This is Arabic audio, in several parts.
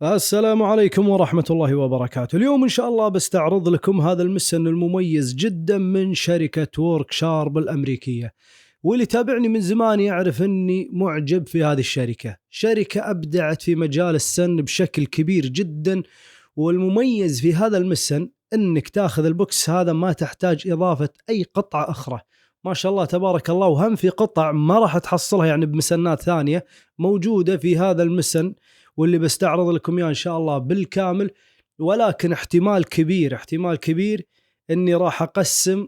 السلام عليكم ورحمة الله وبركاته. اليوم إن شاء الله بستعرض لكم هذا المسن المميز جدا من شركة وورك شارب الأمريكية، واللي تابعني من زمان يعرف أني معجب في هذه الشركة. شركة أبدعت في مجال السن بشكل كبير جدا، والمميز في هذا المسن أنك تاخذ البوكس هذا ما تحتاج إضافة أي قطعة أخرى. ما شاء الله تبارك الله، وهم في قطع ما راح تحصلها يعني بمسنات ثانية موجودة في هذا المسن، واللي بستعرض لكم إياه إن شاء الله بالكامل. ولكن احتمال كبير إني راح أقسم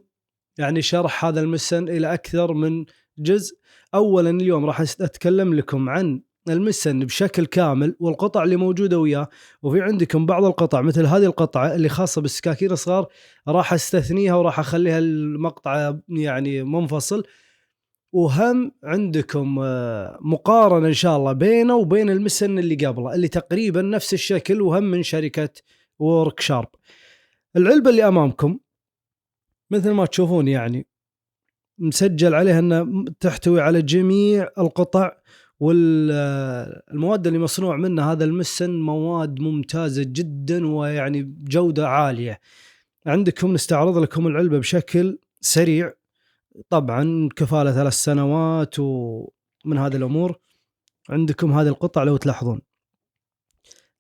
يعني شرح هذا المسن إلى أكثر من جزء. أولا اليوم راح أتكلم لكم عن المسن بشكل كامل والقطع اللي موجودة وياه، وفي عندكم بعض القطع مثل هذه القطعة اللي خاصة بالسكاكين الصغار راح استثنيها وراح أخليها المقطع يعني منفصل. وهم عندكم مقارنة إن شاء الله بينه وبين المسن اللي قبله اللي تقريبا نفس الشكل وهم من شركة وورك شارب. العلبة اللي أمامكم مثل ما تشوفون يعني مسجل عليها أنها تحتوي على جميع القطع والمواد اللي مصنوع منها هذا المسن مواد ممتازة جدا ويعني جودة عالية. عندكم نستعرض لكم العلبة بشكل سريع. طبعا كفالة 3 سنوات ومن هذه الأمور. عندكم هذه القطع لو تلاحظون،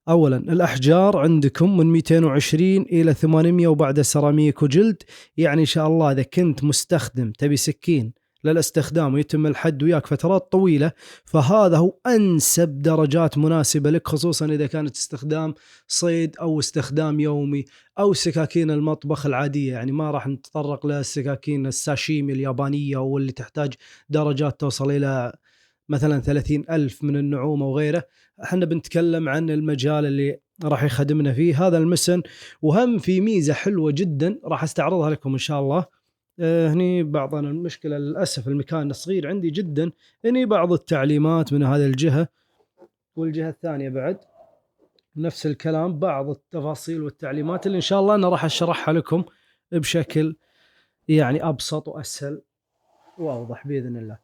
أولا الأحجار عندكم من 220 إلى 800 وبعد سيراميك وجلد. يعني إن شاء الله إذا كنت مستخدم تبي سكين للاستخدام ويتم الحد وياك فترات طويلة، فهذا هو أنسب درجات مناسبة لك، خصوصا إذا كانت استخدام صيد أو استخدام يومي أو سكاكين المطبخ العادية. يعني ما راح نتطرق للسكاكين الساشيمي اليابانية واللي تحتاج درجات توصل إلى مثلا 30,000 من النعومة وغيره. احنا بنتكلم عن المجال اللي راح يخدمنا فيه هذا المسن. وهم في ميزة حلوة جدا راح استعرضها لكم إن شاء الله. هني بعض المشكلة للأسف المكان صغير عندي جدا، هني بعض التعليمات من هذه الجهة والجهة الثانية بعد نفس الكلام، بعض التفاصيل والتعليمات اللي إن شاء الله أنا راح أشرحها لكم بشكل يعني أبسط وأسهل وأوضح بإذن الله.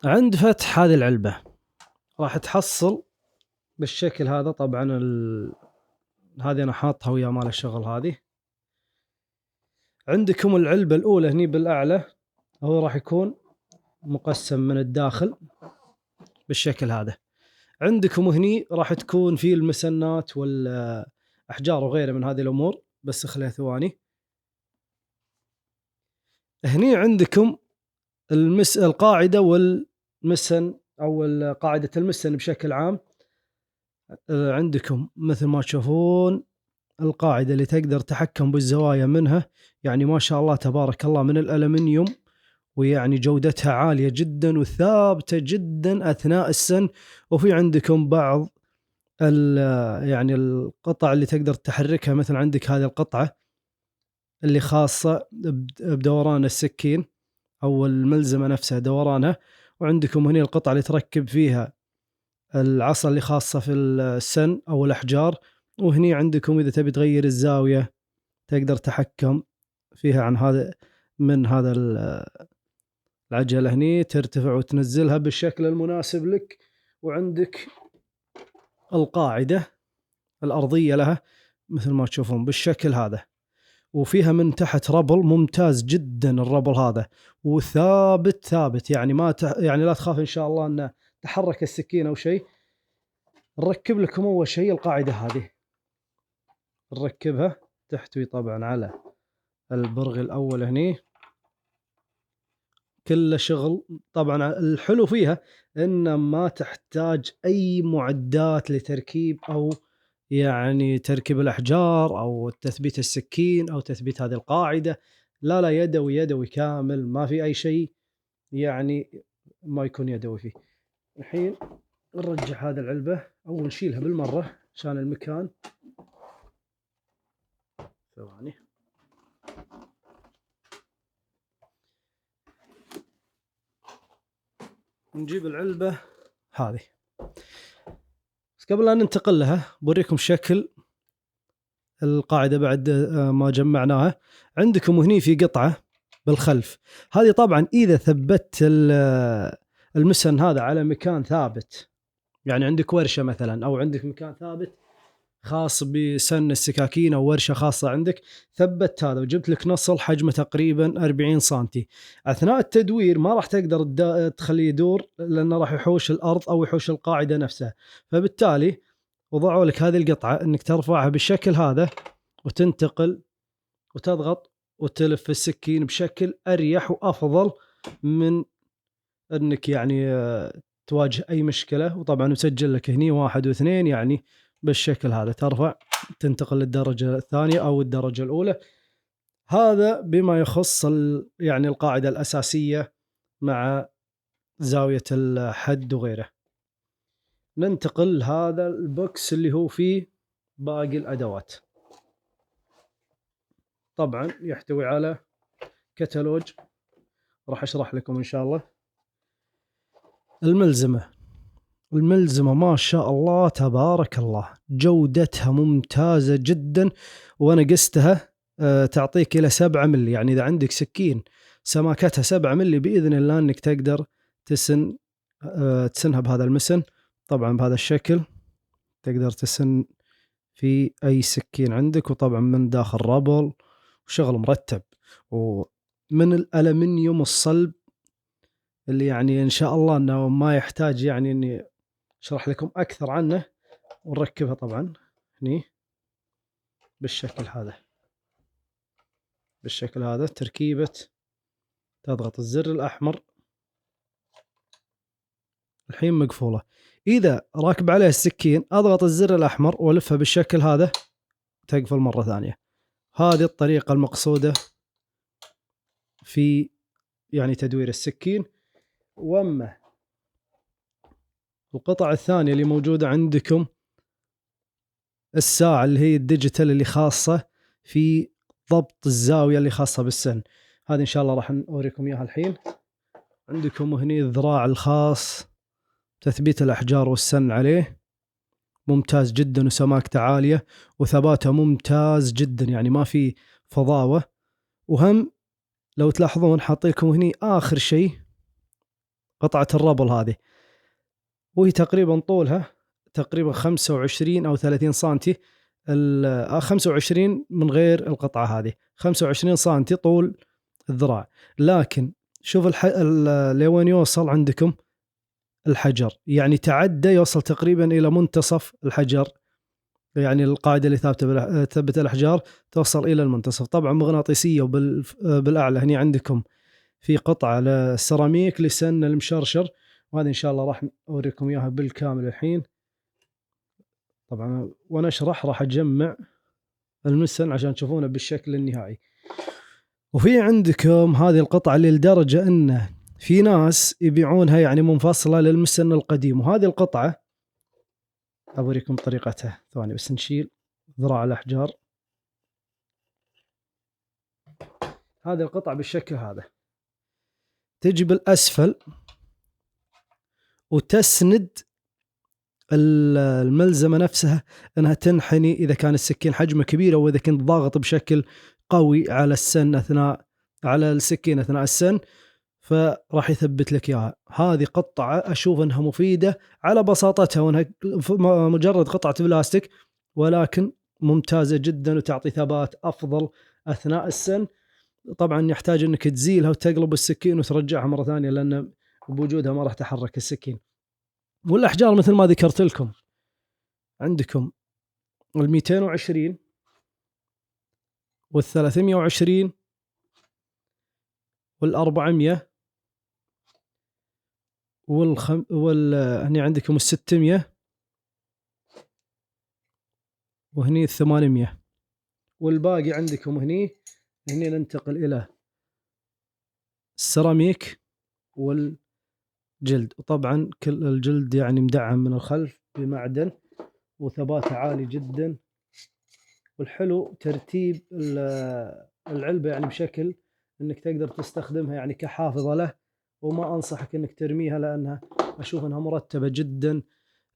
عند فتح هذه العلبة راح تحصل بالشكل هذا. طبعا هذه أنا حاطها ويا مال الشغل. هذه عندكم العلبة الأولى هني بالأعلى، هو راح يكون مقسم من الداخل بالشكل هذا. عندكم هني راح تكون في المسنات والأحجار وغيره من هذه الأمور. بس خليها ثواني. هني عندكم القاعدة والمسن أو قاعدة المسن بشكل عام. عندكم مثل ما تشوفون القاعدة اللي تقدر تحكم بالزوايا منها، يعني ما شاء الله تبارك الله من الألمنيوم، ويعني جودتها عالية جدا وثابتة جدا أثناء السن. وفي عندكم بعض يعني القطع اللي تقدر تحركها، مثل عندك هذه القطعة اللي خاصة بدوران السكين أو الملزمة نفسها دورانها. وعندكم هنا القطعة اللي تركب فيها العصا اللي خاصة في السن أو الأحجار. وهني عندكم إذا تبي تغير الزاوية تقدر تحكم فيها عن هذا من هذا العجلة هني ترتفع وتنزلها بالشكل المناسب لك. وعندك القاعدة الأرضية لها مثل ما تشوفون بالشكل هذا، وفيها من تحت ربل ممتاز جدا. الربل هذا وثابت يعني ما يعني لا تخاف إن شاء الله أن تحرك السكين أو شيء. نركب لكم أول شيء القاعدة هذه، نركبها تحتوي طبعا على البرغي الأول هني كله شغل. طبعا الحلو فيها إن ما تحتاج أي معدات لتركيب أو يعني تركيب الأحجار أو تثبيت السكين أو تثبيت هذه القاعدة. لا يدوي كامل، ما في أي شيء يعني ما يكون يدوي فيه. الحين نرجع هذه العلبة أو نشيلها بالمرة عشان المكان. ثواني. نجيب العلبة هذه، بس قبل أن ننتقل لها بوريكم شكل القاعدة بعد ما جمعناها. عندكم هني في قطعة بالخلف، هذه طبعا إذا ثبت المسن هذا على مكان ثابت، يعني عندك ورشة مثلا أو عندك مكان ثابت خاص بسن السكاكين أو ورشة خاصة عندك، ثبت هذا وجبت لك نصل حجمه تقريبا 40 سنتي، أثناء التدوير ما راح تقدر تخليه يدور لأنه راح يحوش الأرض أو يحوش القاعدة نفسها. فبالتالي وضعوا لك هذه القطعة أنك ترفعها بالشكل هذا وتنتقل وتضغط وتلف السكين بشكل أريح وأفضل من أنك يعني تواجه أي مشكلة. وطبعا مسجل لك هني 1 و2 يعني بالشكل هذا ترفع تنتقل للدرجة الثانية أو الدرجة الأولى. هذا بما يخص يعني القاعدة الأساسية مع زاوية الحد وغيره. ننتقل هذا البوكس اللي هو فيه باقي الأدوات. طبعا يحتوي على كتالوج راح أشرح لكم إن شاء الله. الملزمة ما شاء الله تبارك الله جودتها ممتازة جدا، وأنا قستها تعطيك إلى 7 ملي، يعني إذا عندك سكين سماكتها 7 ملي بإذن الله أنك تقدر تسنها بهذا المسن. طبعا بهذا الشكل تقدر تسن في أي سكين عندك، وطبعا من داخل رابل وشغل مرتب، ومن الألمنيوم الصلب اللي يعني إن شاء الله أنه ما يحتاج يعني أني أشرح لكم أكثر عنه. ونركبها طبعا هني بالشكل هذا تركيبة. تضغط الزر الأحمر الحين مقفولة، إذا راكب عليه السكين أضغط الزر الأحمر وألفها بالشكل هذا تقفل مرة ثانية. هذه الطريقة المقصودة في يعني تدوير السكين. وأما القطعة الثانية اللي موجودة عندكم الساعة اللي هي الديجيتال اللي خاصة في ضبط الزاوية اللي خاصة بالسن، هذه إن شاء الله راح نوريكم إياها الحين. عندكم هني الذراع الخاص تثبيت الأحجار والسن عليه ممتاز جدا، وسماكته عالية وثباته ممتاز جدا، يعني ما في فضاوة. وهم لو تلاحظون حاطيكم هني آخر شيء قطعة الربل هذه، وهي تقريبا طولها تقريبا 25 أو 30 سنتي. 25 من غير القطعة هذه 25 سنتي طول الذراع. لكن شوف لوين يوصل عندكم الحجر، يعني تعدى يوصل تقريبا إلى منتصف الحجر، يعني القاعدة اللي ثبت الأحجار توصل إلى المنتصف. طبعا مغناطيسية، وبالأعلى هني عندكم في قطعة للسيراميك لسن المشرشر، وهذه إن شاء الله راح أوريكم إياها بالكامل الحين. طبعا وأنا أشرح راح أجمع المسن عشان تشوفونه بالشكل النهائي. وفي عندكم هذه القطعة اللي لدرجة أنه في ناس يبيعونها يعني منفصلة للمسن القديم، وهذه القطعة أوريكم طريقتها. ثواني بس نشيل ذراع الأحجار. هذه القطعة بالشكل هذا تجي بالأسفل وتسند الملزمة نفسها أنها تنحني إذا كان السكين حجمه كبير، أو إذا كنت ضاغط بشكل قوي على السكين أثناء السن فراح يثبت لك إياها. هذه قطعة أشوف أنها مفيدة على بساطتها، وأنها مجرد قطعة بلاستيك ولكن ممتازة جدا وتعطي ثبات أفضل أثناء السن. طبعا يحتاج أنك تزيلها وتقلب السكين وترجعها مرة ثانية، لأن بوجودها ما راح تحرك السكين. والأحجار مثل ما ذكرت لكم عندكم 220 320 400 هني عندكم 600 وهني 800، والباقي عندكم هني ننتقل إلى السيراميك والجلد. وطبعا كل الجلد يعني مدعم من الخلف بمعدن وثباته عالي جدا. والحلو ترتيب العلبة يعني بشكل انك تقدر تستخدمها يعني كحافظة له، وما انصحك انك ترميها لانها اشوف انها مرتبة جدا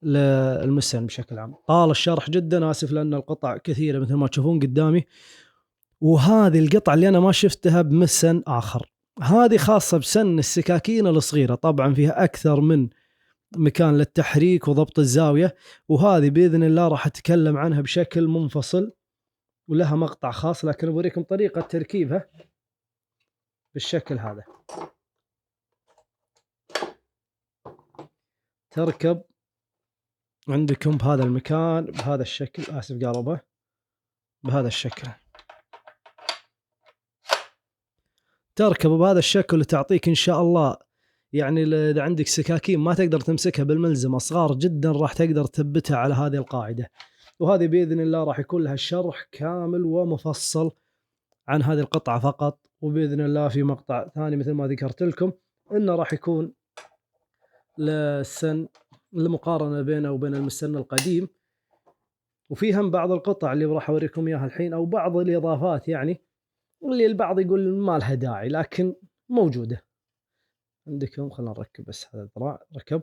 للمسن بشكل عام. طال الشرح جدا، اسف لان القطع كثيرة مثل ما تشوفون قدامي. وهذه القطعة اللي انا ما شفتها بمسن اخر، هذه خاصة بسن السكاكين الصغيرة. طبعا فيها اكثر من مكان للتحريك وضبط الزاوية، وهذه بإذن الله راح أتكلم عنها بشكل منفصل ولها مقطع خاص، لكن أوريكم طريقة تركيبها بالشكل هذا. تركب عندكم بهذا المكان بهذا الشكل، آسف قاربة، بهذا الشكل تركب بهذا الشكل وتعطيك إن شاء الله، يعني إذا عندك سكاكين ما تقدر تمسكها بالملزمة صغار جدا راح تقدر تثبتها على هذه القاعدة. وهذه بإذن الله راح يكون لها شرح كامل ومفصل عن هذه القطعة فقط، وبإذن الله في مقطع ثاني مثل ما ذكرت لكم إنه راح يكون للسن المقارنة بينه وبين المسن القديم، وفيهم بعض القطع اللي راح أوريكم إياها الحين، أو بعض الإضافات يعني اللي البعض يقول ما لها داعي لكن موجودة عندكم. خلنا نركب بس هذا الذراع ركب،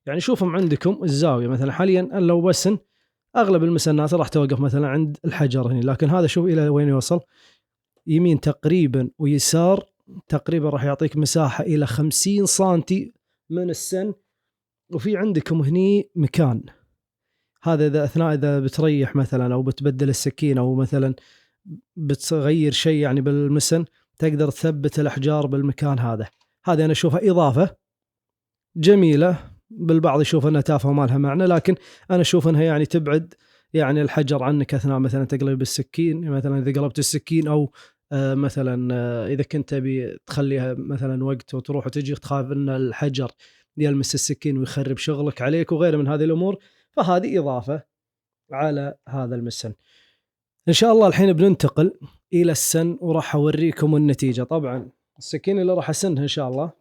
يعني شوفهم عندكم الزاوية مثلا حاليا لو بسن أغلب المسنات راح توقف مثلا عند الحجر هنا، لكن هذا شوف إلى وين يوصل، يمين تقريبا ويسار تقريبا راح يعطيك مساحة إلى 50 سنتي من السن. وفي عندكم هني مكان هذا إذا أثناء إذا بتريح مثلا أو بتبدل السكين أو مثلا بتغير شيء يعني بالمسن، تقدر تثبت الأحجار بالمكان هذا. هذه أنا أشوفها إضافة جميلة، بالبعض يشوف أنها تافهة وما لها معنى، لكن أنا أشوف أنها يعني تبعد يعني الحجر عنك أثناء مثلا تقلب السكين، مثلا إذا قلبت السكين أو مثلا إذا كنت تبي تخليها مثلا وقت وتروح وتجي تخاف أن الحجر يلمس السكين ويخرب شغلك عليك وغيره من هذه الأمور، فهذه إضافة على هذا المسن. إن شاء الله الحين بننتقل إلى السن وراح أوريكم النتيجة. طبعا السكين اللي راح أسنها إن شاء الله،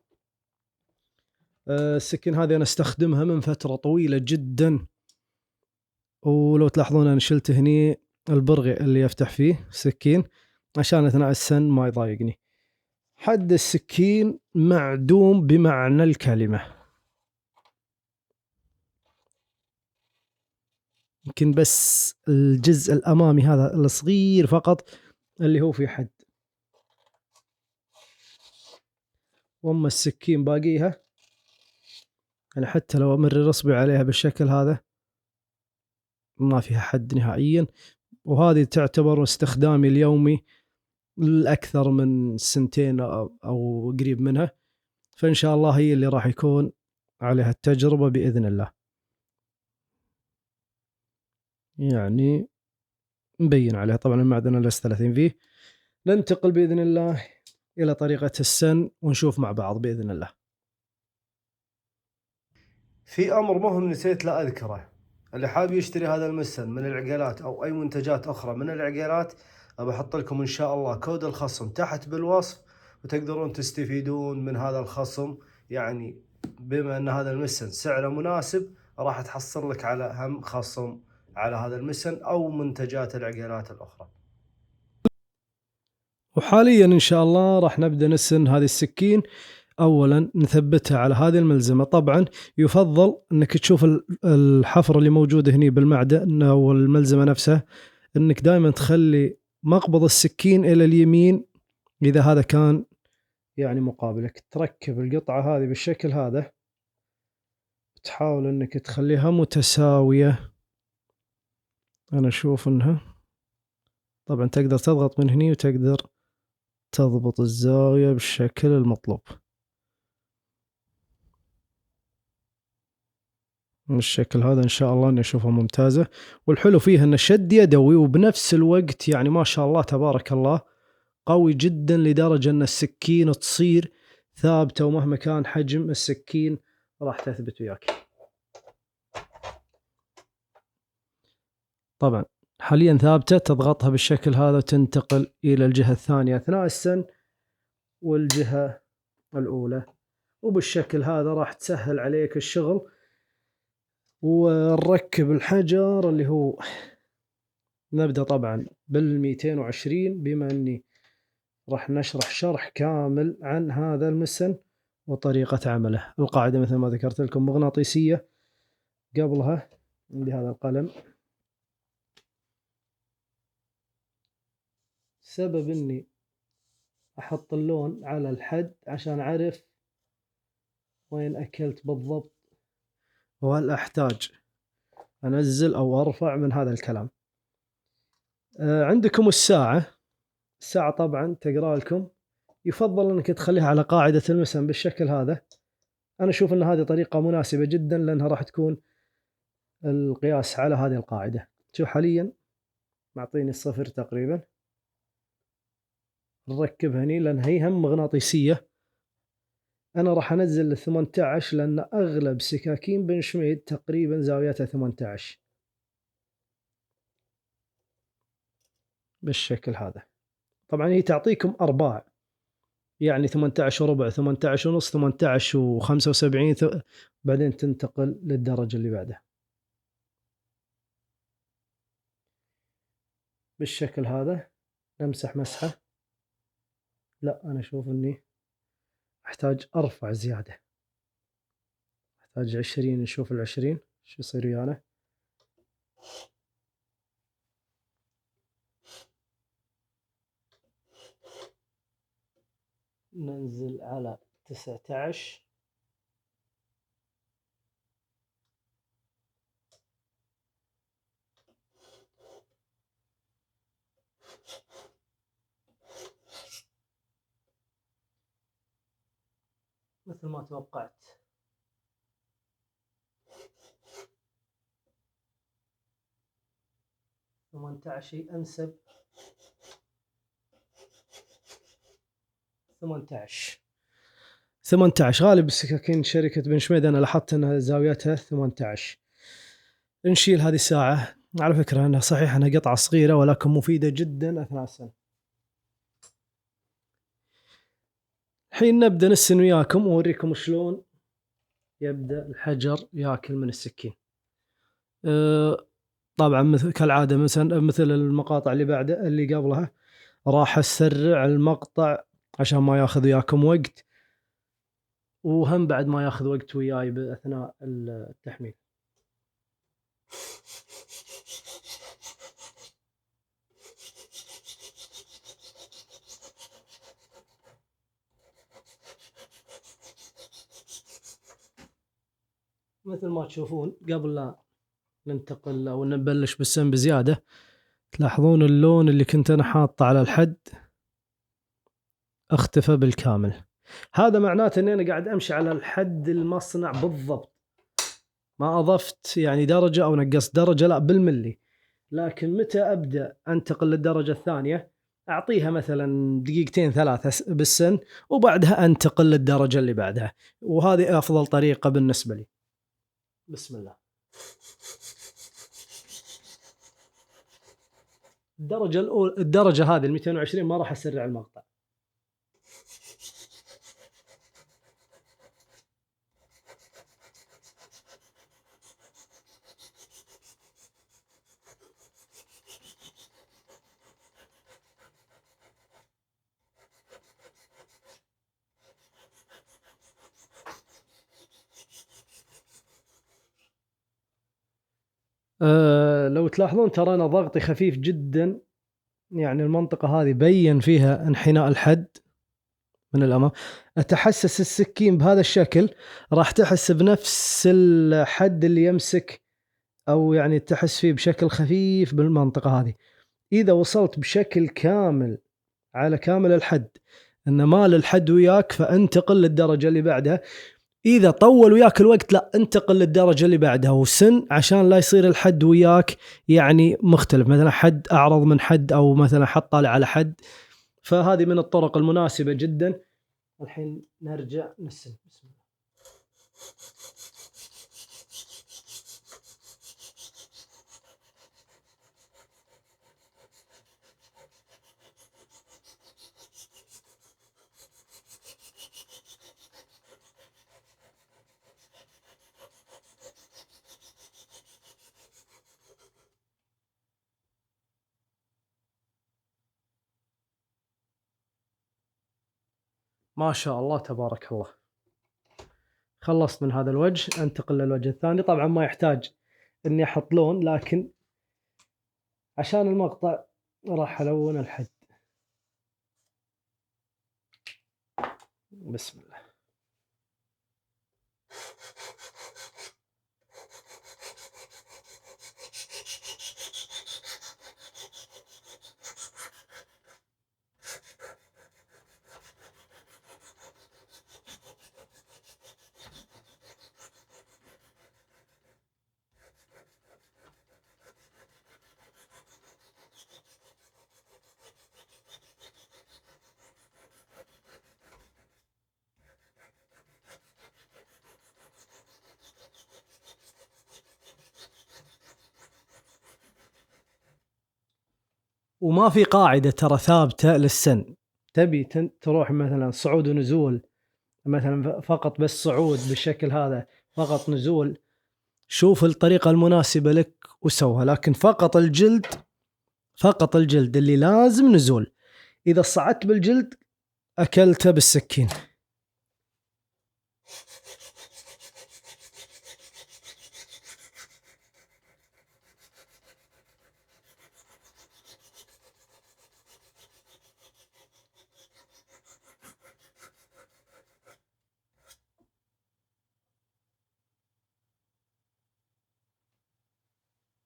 السكين هذه أنا استخدمها من فترة طويلة جدا، ولو تلاحظون أنا شلت هني البرغي اللي يفتح فيه السكين عشان أثناء السن ما يضايقني. حد السكين معدوم بمعنى الكلمة، يمكن بس الجزء الأمامي هذا الصغير فقط اللي هو في حد، وأما السكين باقيها يعني حتى لو أمرر إصبعي عليها بالشكل هذا ما فيها حد نهائيا. وهذه تعتبر استخدامي اليومي الأكثر من سنتين أو قريب منها، فإن شاء الله هي اللي راح يكون عليها التجربة بإذن الله. يعني مبين عليها طبعا المعدن الاس 30 فيه. ننتقل بإذن الله إلى طريقة السن ونشوف مع بعض بإذن الله. في أمر مهم نسيت لا أذكره، اللي حاب يشتري هذا المسن من العقيلات أو أي منتجات أخرى من العقيلات، أبى أحط لكم إن شاء الله كود الخصم تحت بالوصف وتقدرون تستفيدون من هذا الخصم. يعني بما أن هذا المسن سعره مناسب راح تحصل لك على هم خصم على هذا المسن أو منتجات العقيلات الأخرى. وحاليا إن شاء الله راح نبدأ نسن هذه السكين. أولا نثبتها على هذه الملزمة، طبعا يفضل أنك تشوف الحفر اللي موجودة هنا بالمعدن أو الملزمة نفسها، أنك دائما تخلي مقبض السكين إلى اليمين إذا هذا كان يعني مقابلك. تركب القطعة هذه بالشكل هذا، تحاول أنك تخليها متساوية. أنا أشوف أنها طبعا تقدر تضغط من هنا وتقدر تضبط الزاوية بالشكل المطلوب من الشكل هذا. إن شاء الله أني أشوفها ممتازة، والحلو فيها أن شد يدوي وبنفس الوقت يعني ما شاء الله تبارك الله قوي جدا، لدرجة أن السكين تصير ثابتة ومهما كان حجم السكين راح تثبت وياك. طبعا حاليا ثابتة، تضغطها بالشكل هذا وتنتقل إلى الجهة الثانية أثناء السن والجهة الأولى، وبالشكل هذا راح تسهل عليك الشغل. ونركب الحجر اللي هو نبدأ طبعا بال220، بما أني راح نشرح شرح كامل عن هذا المسن وطريقة عمله. القاعدة مثل ما ذكرت لكم مغناطيسية، قبلها عندي هذا القلم، سبب أني أحط اللون على الحد عشان أعرف وين أكلت بالضبط وهل أحتاج أنزل أو أرفع من هذا الكلام؟ عندكم الساعة طبعا تقرأ لكم، يفضل أنك تخليها على قاعدة المسن بالشكل هذا. أنا أشوف أن هذه طريقة مناسبة جدا لأنها راح تكون القياس على هذه القاعدة. شوف حاليا معطيني الصفر تقريبا، نركب هني لأن هي هم مغناطيسية. أنا راح أنزل 18 لأن أغلب سكاكين بن شميد تقريبا زاويتها 18 بالشكل هذا. طبعا هي تعطيكم أرباع، يعني 18 وربع، 18 ونص، 18 و75، بعدين تنتقل للدرجة اللي بعدها بالشكل هذا. نمسح مسحة. لا أنا أشوف أني أحتاج أرفع زيادة، أحتاج 20. نشوف 20 شو يصير ويانا. ننزل على 19. مثل ما توقعت. ثم 18 أنسب. 18 غالب السكاكين شركة بن شميد أنا لاحظت أنها زاويتها 18. نشيل هذه الساعة. على فكرة أنها صحيح أنها قطعة صغيرة ولكن مفيدة جدا أثناء السنة. الحين نبدأ نسن وياكم وأوريكم شلون يبدأ الحجر ياكل من السكين. طبعا مثل كالعادة مثل المقاطع اللي بعده اللي قبلها راح أسرع المقطع عشان ما ياخذ وياكم وقت، وهم بعد ما ياخذ وقت وياي بأثناء التحميل. مثل ما تشوفون قبل لا ننتقل أو نبلش بالسن بزيادة، تلاحظون اللون اللي كنت أنا حاطه على الحد اختفى بالكامل. هذا معناته أني أنا قاعد أمشي على الحد المصنع بالضبط، ما أضفت يعني درجة أو نقصت درجة، لا بالملي. لكن متى أبدأ أنتقل للدرجة الثانية، أعطيها مثلا دقيقتين 3 بالسن وبعدها أنتقل للدرجة اللي بعدها، وهذه أفضل طريقة بالنسبة لي. بسم الله. الدرجة الأولى، الدرجة هذه 220 ما راح أسرع المقطع. لو تلاحظون ترى أنا ضغطي خفيف جدا، يعني المنطقة هذه بين فيها انحناء الحد من الأمام. أتحسس السكين بهذا الشكل راح تحس بنفس الحد اللي يمسك، أو يعني تحس فيه بشكل خفيف بالمنطقة هذه. إذا وصلت بشكل كامل على كامل الحد أن مال الحد وياك فانتقل للدرجة اللي بعدها. إذا طول وياك الوقت لا انتقل للدرجة اللي بعدها وسن، عشان لا يصير الحد وياك يعني مختلف، مثلا حد أعرض من حد أو مثلا حد طالع على حد. فهذه من الطرق المناسبة جدا. الحين نرجع نسن. بسم الله. ما شاء الله تبارك الله. خلصت من هذا الوجه، انتقل للوجه الثاني. طبعا ما يحتاج اني احط لون، لكن عشان المقطع راح الون الحد. بسم الله. وما في قاعدة ترى ثابتة للسن. تبي تروح مثلا صعود ونزول، مثلا فقط بس صعود بالشكل هذا، فقط نزول، شوف الطريقة المناسبة لك وسوها. لكن فقط الجلد، فقط الجلد اللي لازم نزول. إذا صعدت بالجلد أكلته بالسكين.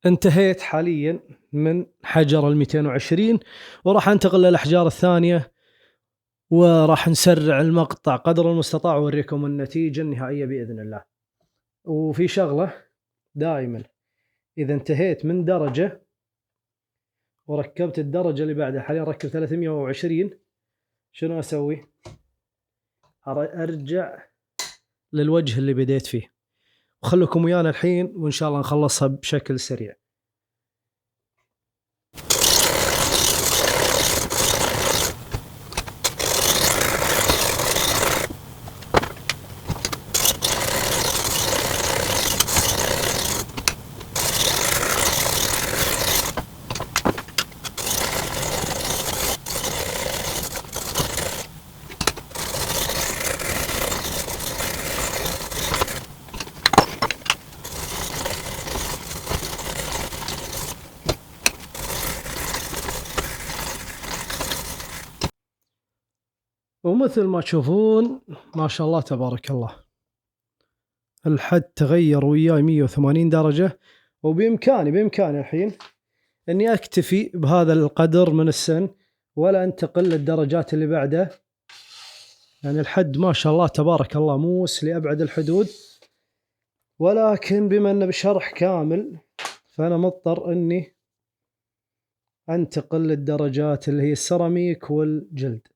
انتهيت حاليا من حجر 220، وراح انتقل للأحجار الثانية، وراح نسرع المقطع قدر المستطاع وأوريكم النتيجة النهائية بإذن الله. وفي شغلة دائما، إذا انتهيت من درجة وركبت الدرجة اللي بعدها، حاليا ركب 320، شنو أسوي؟ أرجع للوجه اللي بديت فيه. وخلكم ويانا الحين وإن شاء الله نخلصها بشكل سريع. ومثل ما تشوفون ما شاء الله تبارك الله، الحد تغير وياي 180 درجة. بإمكاني الحين أني أكتفي بهذا القدر من السن ولا أنتقل للدرجات اللي بعده. يعني الحد ما شاء الله تبارك الله موس لأبعد الحدود. ولكن بما أنه بشرح كامل فأنا مضطر أني أنتقل للدرجات اللي هي السيراميك والجلد.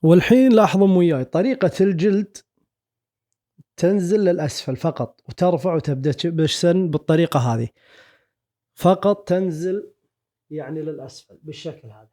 والحين لاحظوا وياي طريقة الجلد، تنزل للأسفل فقط وترفع وتبدأ بالسن بالطريقة هذه، فقط تنزل يعني للأسفل بالشكل هذا.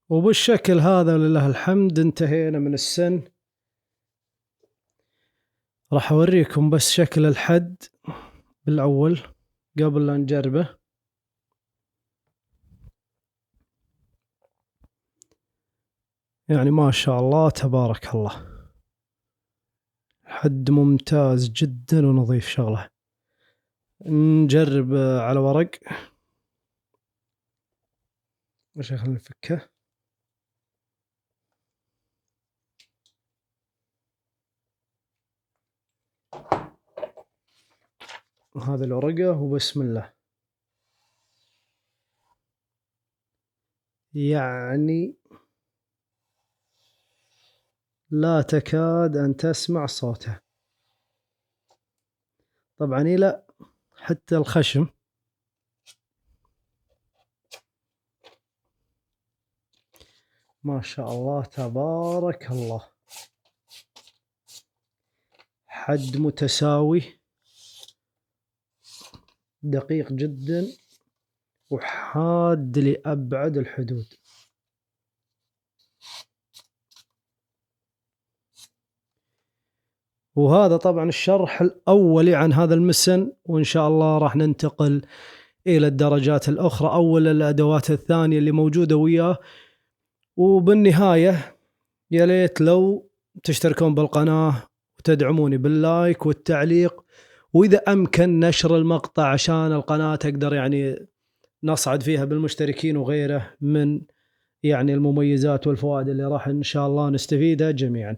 وبالشكل هذا لله الحمد انتهينا من السن. راح أوريكم بس شكل الحد بالأول قبل لا نجربه. يعني ما شاء الله تبارك الله، حد ممتاز جدا ونظيف شغله. نجرب على ورق. وش خلينا نفكه. هذه الورقة وبسم الله. يعني لا تكاد أن تسمع صوته. طبعا إلى حتى الخشم. ما شاء الله تبارك الله، حد متساوي دقيق جدا وحاد لأبعد الحدود. وهذا طبعا الشرح الأولي عن هذا المسن، وإن شاء الله راح ننتقل إلى الدرجات الأخرى أو الأدوات الثانية اللي موجودة وياه. وبالنهاية يا ليت لو تشتركون بالقناة وتدعموني باللايك والتعليق، وإذا أمكن نشر المقطع عشان القناة تقدر يعني نصعد فيها بالمشتركين وغيره من يعني المميزات والفوائد اللي راح إن شاء الله نستفيدها جميعا.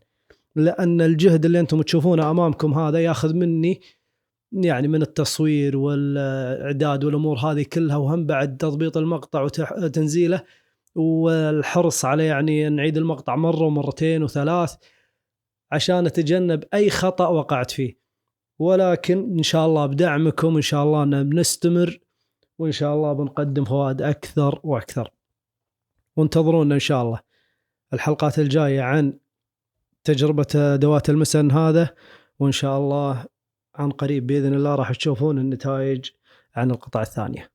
لأن الجهد اللي أنتم تشوفونه أمامكم هذا ياخذ مني يعني من التصوير والإعداد والأمور هذه كلها، وهم بعد تضبيط المقطع وتنزيله والحرص على يعني نعيد المقطع مرة ومرتين وثلاث عشان نتجنب أي خطأ وقعت فيه. ولكن إن شاء الله بدعمكم إن شاء الله بنستمر، وإن شاء الله بنقدم فوائد أكثر وأكثر. وانتظرونا إن شاء الله الحلقات الجاية عن تجربة أدوات المسن هذا، وإن شاء الله عن قريب بإذن الله راح تشوفون النتائج عن القطع الثانية.